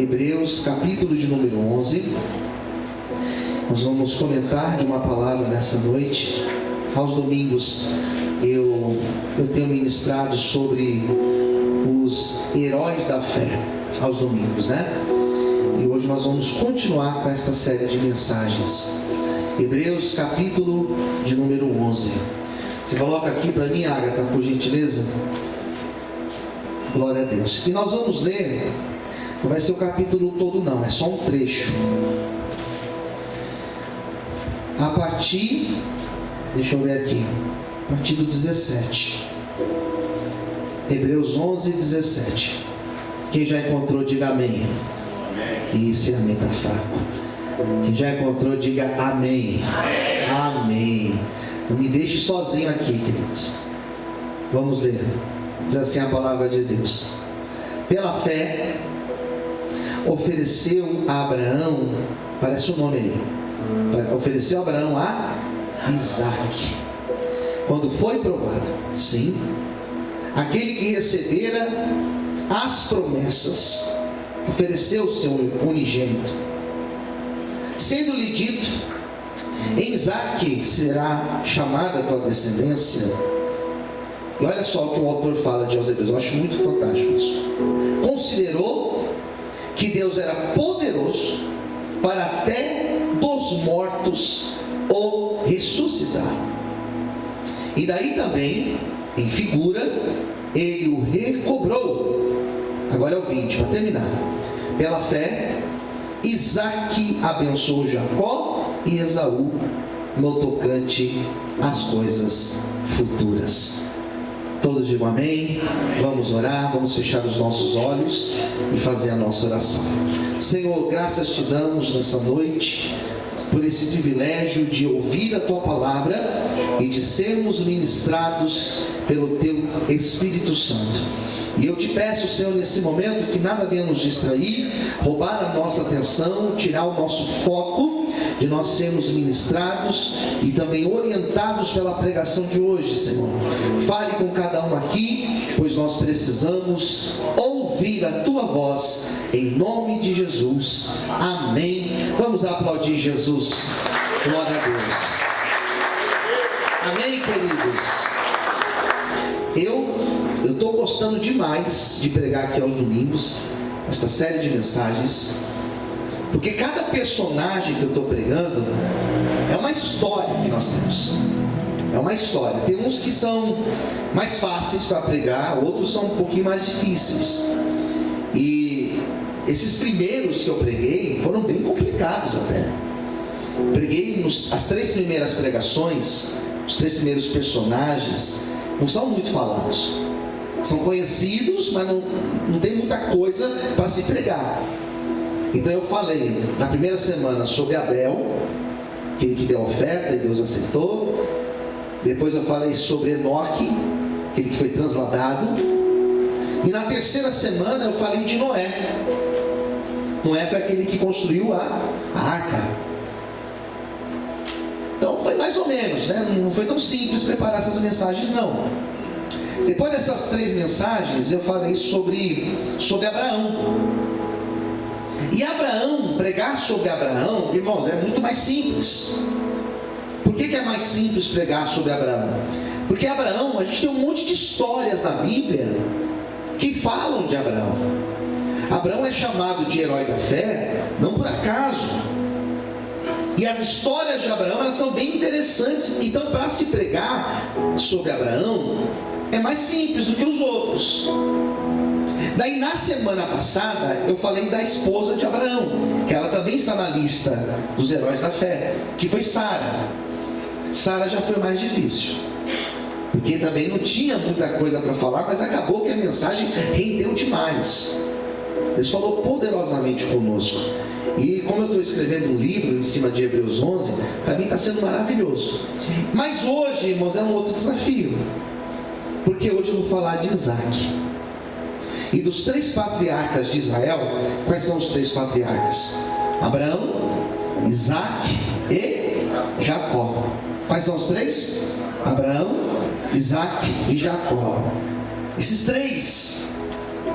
Hebreus, capítulo de número 11. Nós vamos comentar de uma palavra nessa noite. Aos domingos eu tenho ministrado sobre os heróis da fé, aos domingos, né? E hoje nós vamos continuar com esta série de mensagens. Hebreus, capítulo de número 11. Você coloca aqui para mim, Agatha, por gentileza? Glória a Deus. E nós vamos ler, não vai ser o capítulo todo não, é só um trecho. A partir, deixa eu ver aqui, a partir do 17. Hebreus 11, 17. Quem já encontrou, diga amém. Amém. E esse amém está fraco. Quem já encontrou, diga amém. Amém. Amém. Não me deixe sozinho aqui, queridos. Vamos ler. Diz assim a palavra de Deus: pela fé ofereceu a Abraão, parece o nome aí, ofereceu a Abraão a Isaque, quando foi provado, sim, aquele que recebera as promessas, ofereceu o seu unigênito, sendo-lhe dito: em Isaque será chamada a tua descendência. E olha só o que o autor fala de Hebreus, eu acho muito fantástico isso. Considerou que Deus era poderoso para até dos mortos o ressuscitar. E daí também, em figura, ele o recobrou. Agora é o 20, para terminar. Pela fé, Isaque abençoou Jacó e Esaú no tocante às coisas futuras. Todos digam amém. Amém. Vamos orar, vamos fechar os nossos olhos e fazer a nossa oração. Senhor, graças te damos nessa noite por esse privilégio de ouvir a tua palavra e de sermos ministrados pelo teu Espírito Santo. E eu te peço, Senhor, nesse momento, que nada venha nos distrair, roubar a nossa atenção, tirar o nosso foco de nós sermos ministrados e também orientados pela pregação de hoje, Senhor. Fale com cada um aqui, pois nós precisamos ouvir a tua voz, em nome de Jesus. Amém. Vamos aplaudir Jesus. Glória a Deus. Amém, queridos. Eu estou gostando demais de pregar aqui aos domingos, esta série de mensagens, porque cada personagem que eu estou pregando é uma história que nós temos. É uma história. Tem uns que são mais fáceis para pregar, outros são um pouquinho mais difíceis. E esses primeiros que eu preguei foram bem complicados até. Preguei as 3 primeiras pregações, os 3 primeiros personagens não são muito falados. São conhecidos, mas não tem muita coisa para se pregar. Então eu falei na primeira semana sobre Abel, aquele que deu a oferta e Deus aceitou. Depois eu falei sobre Enoque, aquele que foi transladado. E na terceira semana eu falei de Noé. Noé foi aquele que construiu a arca. Então foi mais ou menos, né? Não foi tão simples preparar essas mensagens não. Depois dessas 3 mensagens eu falei sobre Abraão. E Abraão, pregar sobre Abraão, irmãos, é muito mais simples. Por que é mais simples pregar sobre Abraão? Porque Abraão, a gente tem um monte de histórias na Bíblia que falam de Abraão. Abraão é chamado de herói da fé, não por acaso. E as histórias de Abraão, elas são bem interessantes. Então, para se pregar sobre Abraão, é mais simples do que os outros. Daí na semana passada eu falei da esposa de Abraão, que ela também está na lista dos heróis da fé, que foi Sara. Sara já foi mais difícil, porque também não tinha muita coisa para falar, mas acabou que a mensagem rendeu demais. Deus falou poderosamente conosco. E como eu estou escrevendo um livro em cima de Hebreus 11, para mim está sendo maravilhoso. Mas hoje, irmãos, é um outro desafio, porque hoje eu vou falar de Isaque. E dos 3 patriarcas de Israel, quais são os 3 patriarcas? Abraão, Isaque e Jacó. Quais são os 3? Abraão, Isaque e Jacó. Esses 3.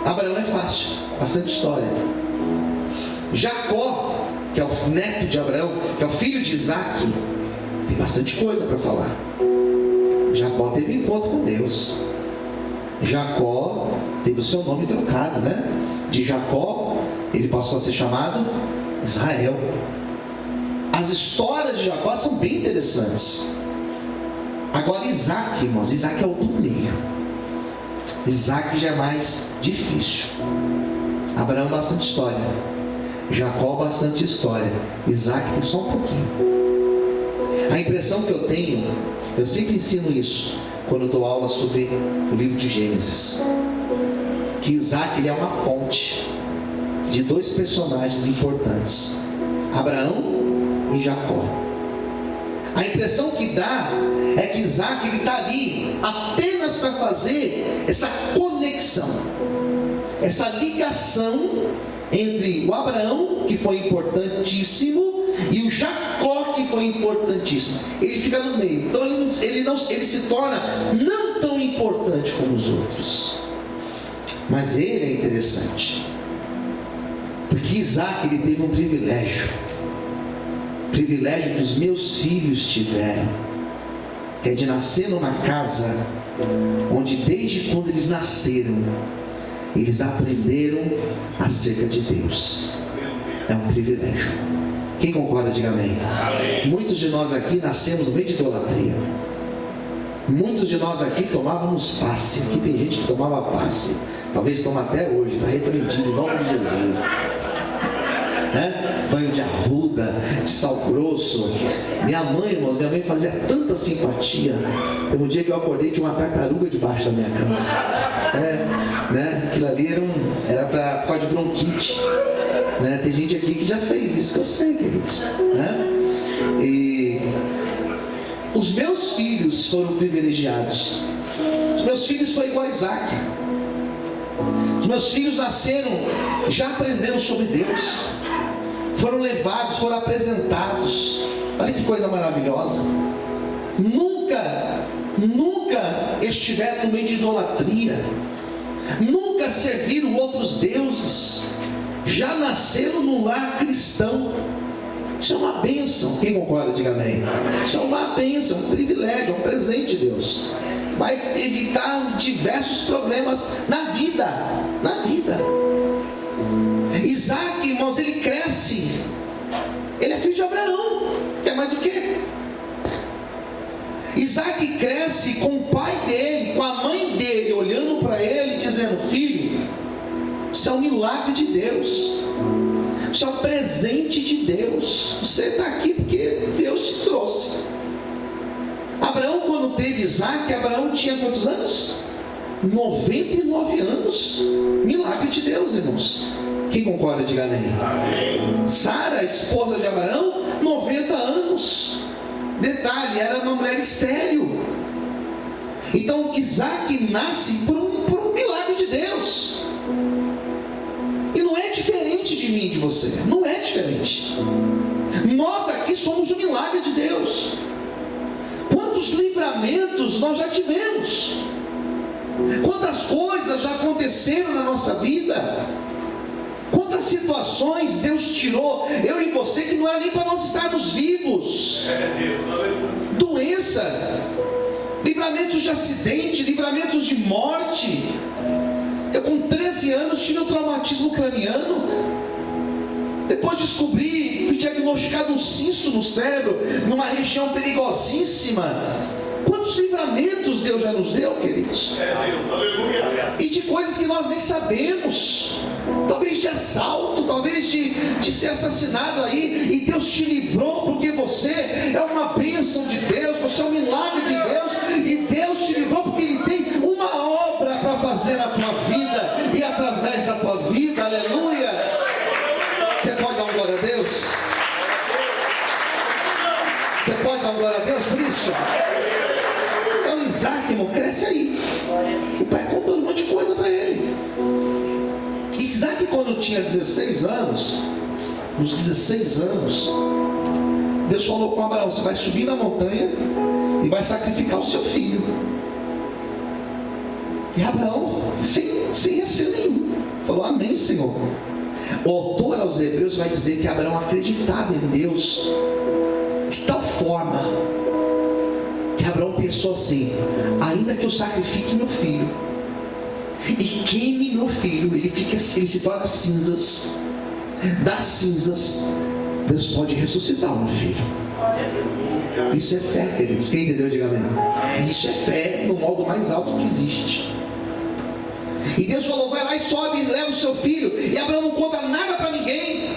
Abraão é fácil, bastante história. Jacó, que é o neto de Abraão, que é o filho de Isaac, tem bastante coisa para falar. Jacó teve um encontro com Deus. Jacó teve o seu nome trocado, né? De Jacó, ele passou a ser chamado Israel. As histórias de Jacó são bem interessantes. Agora Isaac, irmãos, Isaac é o do meio. Isaac já é mais difícil. Abraão bastante história, Jacó bastante história, Isaac tem só um pouquinho. A impressão que eu tenho, eu sempre ensino isso quando eu dou aula sobre o livro de Gênesis, que Isaac ele é uma ponte de dois personagens importantes, Abraão e Jacó. A impressão que dá é que Isaac ele está ali apenas para fazer essa conexão, essa ligação entre o Abraão, que foi importantíssimo, e o Jacó, que foi importantíssimo. Ele fica no meio. Então ele se torna não tão importante como os outros. Mas ele é interessante, porque Isaac ele teve um privilégio que os meus filhos tiveram, que é de nascer numa casa onde desde quando eles nasceram eles aprenderam acerca de Deus. É um privilégio. Quem concorda, diga amém. Muitos de nós aqui nascemos no meio de idolatria. Muitos de nós aqui tomávamos passe. Aqui tem gente que tomava passe, talvez toma até hoje, está repreendido em nome de Jesus, né? Banho de arruda, de sal grosso. Minha mãe fazia tanta simpatia. Teve um dia que eu acordei, tinha uma tartaruga debaixo da minha cama. Né? Aquilo ali era para por causa de bronquite, né? Tem gente aqui que já fez isso, que eu sei que é isso, né? E os meus filhos foram privilegiados. Os meus filhos foram igual a Isaac. Os meus filhos nasceram já aprendendo sobre Deus, foram levados, foram apresentados. Olha que coisa maravilhosa. Nunca estiveram no meio de idolatria, nunca serviram outros deuses, já nasceram num lar cristão. Isso é uma bênção. Quem concorda, diga amém. Isso é uma bênção, um privilégio, um presente de Deus. Vai evitar diversos problemas na vida. Isaac, irmãos, ele cresce, ele é filho de Abraão. Quer mais o quê? Isaac cresce com o pai dele, com a mãe dele, olhando para ele, dizendo: filho, isso é um milagre de Deus, isso é um presente de Deus, você está aqui porque Deus te trouxe. Abraão, quando teve Isaac, Abraão tinha quantos anos? 99 anos. Milagre de Deus, irmãos. Quem concorda, diga amém. Sara, esposa de Abraão, 90 anos. Detalhe, era uma mulher estéril. Então Isaac nasce por um milagre de Deus. E não é diferente de mim e de você. Não é diferente. Nós aqui somos o milagre de Deus. Quantos livramentos nós já tivemos? Quantas coisas já aconteceram na nossa vida? Quantas situações Deus tirou, eu e você, que não era nem para nós estarmos vivos. Doença, livramentos de acidente, livramentos de morte. Eu com 13 anos tive um traumatismo craniano. Depois descobri, fui diagnosticado um cisto no cérebro, numa região perigosíssima. Quantos livramentos Deus já nos deu, queridos? Deus, aleluia. E de coisas que nós nem sabemos. Talvez de assalto, talvez de ser assassinado aí, e Deus te livrou, porque você é uma bênção de Deus, você é um milagre de Deus, e Deus te livrou porque Ele tem uma obra para fazer na tua vida, e através da tua vida, aleluia. Você pode dar uma glória a Deus? Você pode dar uma glória a Deus por isso? Então Isaac, irmão, cresce aí. O pai contando um monte de coisa para ele. Isaac, quando tinha 16 anos, uns 16 anos, Deus falou com Abraão: você vai subir na montanha e vai sacrificar o seu filho. E Abraão, sem receio nenhum, falou: amém, Senhor. O autor aos Hebreus vai dizer que Abraão acreditava em Deus de tal forma que Abraão pensou assim: ainda que eu sacrifique meu filho e queime meu filho, ele se torna cinzas, das cinzas Deus pode ressuscitar o meu filho. Isso é fé, queridos. Quem entendeu, diga amém. Isso é fé no modo mais alto que existe. E Deus falou: vai lá e sobe e leva o seu filho. E Abraão não conta nada para ninguém.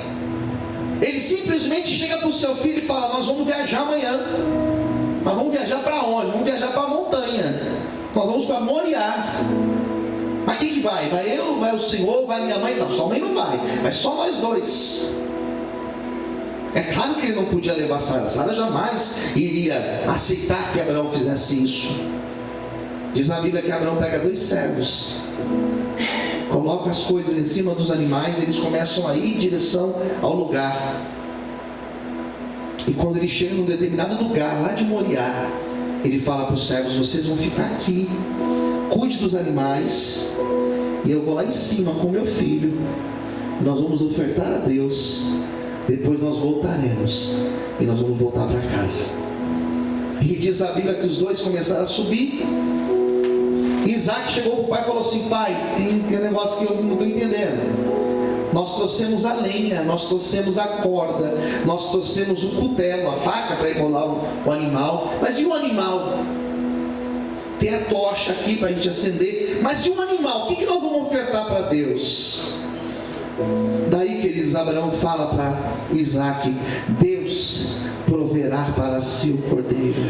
Ele simplesmente chega para o seu filho e fala: nós vamos viajar amanhã. Mas vamos viajar para onde? Vamos viajar para a montanha. Nós vamos para Moriá. Mas quem que vai? Vai eu, vai o senhor, vai minha mãe? Não, sua mãe não vai. Vai só nós dois. É claro que ele não podia levar Sara. Sara jamais iria aceitar que Abraão fizesse isso. Diz a Bíblia que Abraão pega 2 servos, coloca as coisas em cima dos animais, eles começam a ir em direção ao lugar. E quando ele chega num determinado lugar, lá de Moriá, ele fala para os servos: vocês vão ficar aqui, cuide dos animais, e eu vou lá em cima com meu filho, nós vamos ofertar a Deus, depois nós voltaremos, e nós vamos voltar para casa. E diz a Bíblia que os dois começaram a subir. Isaac chegou para o pai e falou assim: pai, tem um negócio que eu não estou entendendo. Nós trouxemos a lenha, nós trouxemos a corda, nós trouxemos o cutelo, a faca para imolar o animal. Mas e o animal? Tem a tocha aqui para a gente acender. Mas e o animal? O que nós vamos ofertar para Deus? Daí, queridos, Abraão fala para Isaac: Deus proverá para si o cordeiro.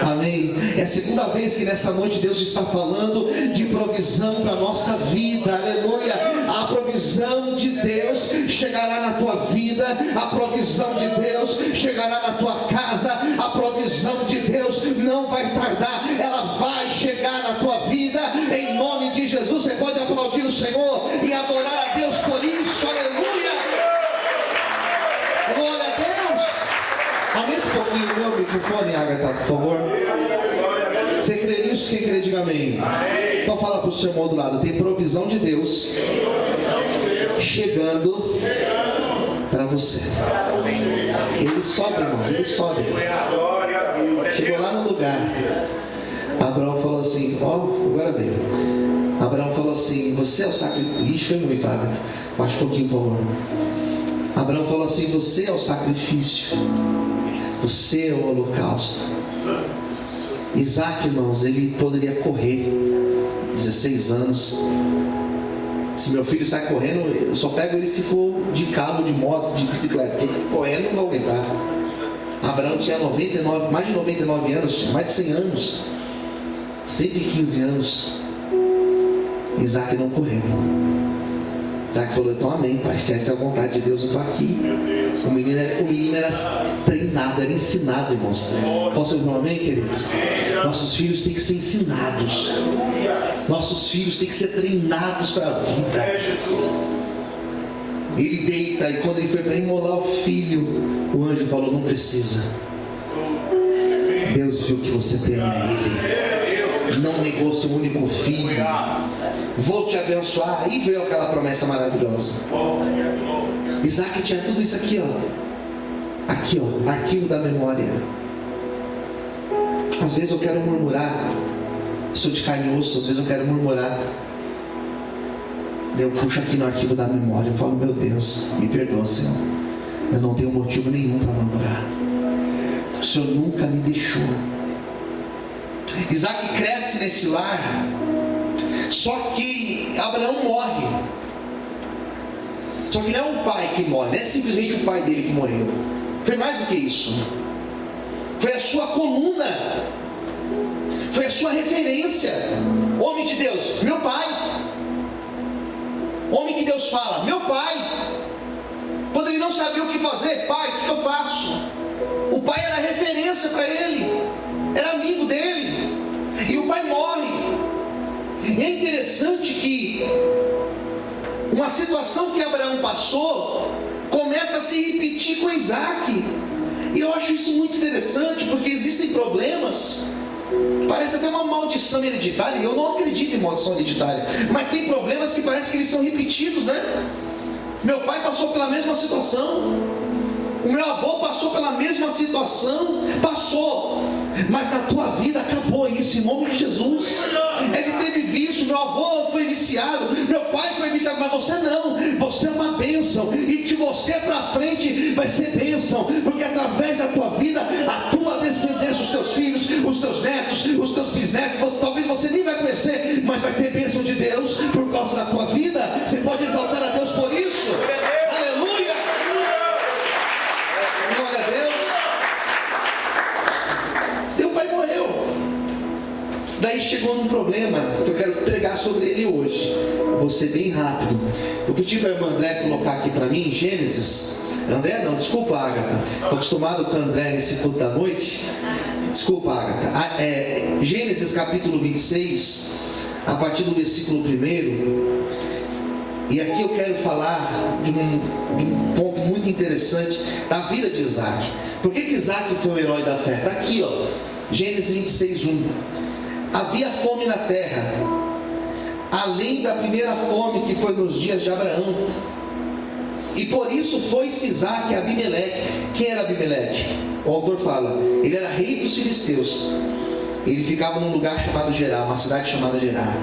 Amém. É a segunda vez que nessa noite Deus está falando de provisão para a nossa vida. Aleluia. A provisão de Deus chegará na tua vida. A provisão de Deus chegará na tua casa. A provisão de Deus não vai tardar. Ela vai chegar na tua vida. Em nome de Jesus. Você pode aplaudir o Senhor e adorar a Deus por isso. Aleluia. Glória a Deus. Aumenta um pouquinho o meu microfone, Agatha, por favor. Você crê nisso? Quem crê, diga amém. Então fala para o seu irmão do lado: tem provisão de Deus chegando para você. Ele sobe, irmãos, ele sobe. Chegou lá no lugar. Abraão falou assim: agora veio. Abraão falou assim: você é o sacrifício. Ixi, foi muito, Agatha. Baixa um pouquinho, por favor. Abraão falou assim: você é o sacrifício, você é o holocausto. Isaac, irmãos, ele poderia correr 16 anos. Se meu filho sai correndo, eu só pego ele se for de carro, de moto, de bicicleta, porque correndo não vai aguentar. Abraão tinha mais de 99 anos, tinha mais de 100 anos, 115 anos. Isaac não correu. Isaac falou: então amém, pai, se essa é a vontade de Deus, eu estou aqui. O menino era treinado, era ensinado, irmãos. Posso ouvir um amém, queridos? Nossos filhos têm que ser ensinados. Nossos filhos têm que ser treinados para a vida. Ele deita, e quando ele foi para imolar o filho, o anjo falou: não precisa. Deus viu que você teme a Ele, não negou seu único filho. Vou te abençoar. Aí veio aquela promessa maravilhosa. Isaac tinha tudo isso aqui, aqui, arquivo da memória. Às vezes eu quero murmurar, sou de carne e osso, às vezes eu quero murmurar. Eu puxo aqui no arquivo da memória, eu falo: meu Deus, me perdoa, Senhor, eu não tenho motivo nenhum para murmurar. O Senhor nunca me deixou. Isaac cresce nesse lar. Só que Abraão morre. Só que não é um pai que morre, não é simplesmente o pai dele que morreu. Foi mais do que isso. Foi a sua coluna, foi a sua referência. Homem de Deus, meu pai. Homem que Deus fala: meu pai. Quando ele não sabia o que fazer: pai, o que eu faço? O pai era referência para ele, era amigo dele. E o pai morre. E é interessante que uma situação que Abraão passou começa a se repetir com Isaac. E eu acho isso muito interessante, porque existem problemas, parece até uma maldição hereditária, e eu não acredito em maldição hereditária, mas tem problemas que parece que eles são repetidos, né? Meu pai passou pela mesma situação. O meu avô passou pela mesma situação. Passou. Mas na tua vida acabou isso, em nome de Jesus. Ele teve vício, meu avô foi viciado, meu pai foi viciado, mas você não. Você é uma bênção, e de você para frente vai ser bênção, porque através da tua vida, a tua descendência, os teus filhos, os teus netos, os teus bisnetos, talvez você nem vai conhecer, mas vai ter bênção de Deus por causa da tua vida. Você pode exaltar a Deus por isso. Aleluia! Glória a Deus. Teu pai morreu. Daí chegou num problema que eu quero pregar sobre ele hoje. Vou ser bem rápido. Eu pedi para a irmã André colocar aqui para mim Gênesis. André não, desculpa, Agatha. Estou acostumado com o André nesse culto da noite. Desculpa, Agatha. Gênesis capítulo 26, a partir do versículo 1. E aqui eu quero falar de um ponto muito interessante da vida de Isaac. Por que Isaac foi o herói da fé? Está aqui, ó. Gênesis 26, 1. Havia fome na terra, além da primeira fome que foi nos dias de Abraão. E por isso foi-se Isaac a Abimeleque. Quem era Abimeleque? O autor fala, ele era rei dos filisteus. Ele ficava num lugar chamado Gerar, uma cidade chamada Gerar.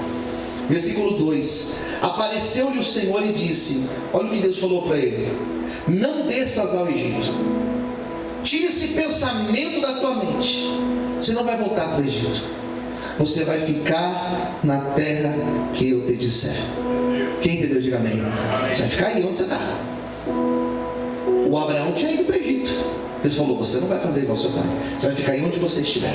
Versículo 2. Apareceu-lhe o Senhor e disse, olha o que Deus falou para ele: não desças ao Egito. Tira esse pensamento da tua mente. Você não vai voltar para o Egito. Você vai ficar na terra que eu te disser. Quem entendeu, diga amém. Você vai ficar aí onde você está. O Abraão tinha ido para o Egito. Deus falou, você não vai fazer igual seu pai. Você vai ficar aí onde você estiver.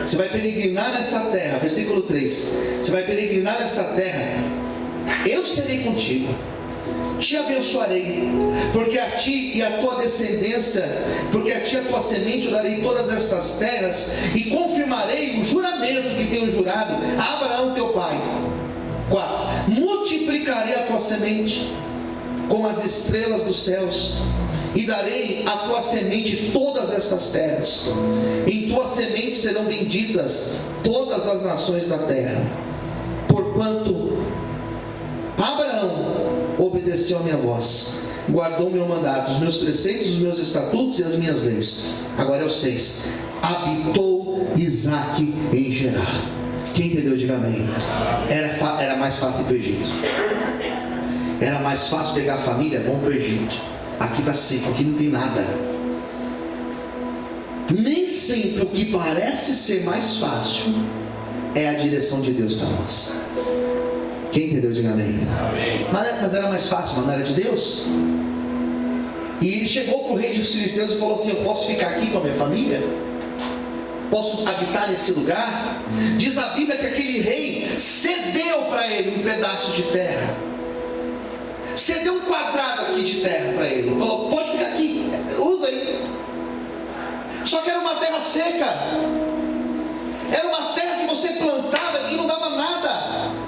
Você vai peregrinar nessa terra. Versículo 3. Você vai peregrinar nessa terra. Eu serei contigo. Te abençoarei, porque a ti e a tua descendência, porque a ti e a tua semente eu darei todas estas terras, e confirmarei o juramento que tenho jurado a Abraão teu pai. 4. Multiplicarei a tua semente como as estrelas dos céus, e darei à tua semente todas estas terras. Em tua semente serão benditas todas as nações da terra, porquanto Abraão obedeceu a minha voz, guardou o meu mandato, os meus preceitos, os meus estatutos e as minhas leis. Agora é o 6. Habitou Isaac em Gerar. Quem entendeu, diga amém. Era mais fácil ir para o Egito. Era mais fácil pegar a família, vamos para o Egito. Aqui está seco, aqui não tem nada. Nem sempre o que parece ser mais fácil é a direção de Deus para nós. Quem entendeu, diga amém. Mas era mais fácil, mas não era de Deus. E ele chegou para o rei dos filisteus e falou assim: eu posso ficar aqui com a minha família? Posso habitar nesse lugar? Diz a Bíblia que aquele rei cedeu para ele um pedaço de terra. Cedeu um quadrado aqui de terra para ele. Falou, pode ficar aqui, usa aí. Só que era uma terra seca. Era uma terra que você plantava e não dava nada.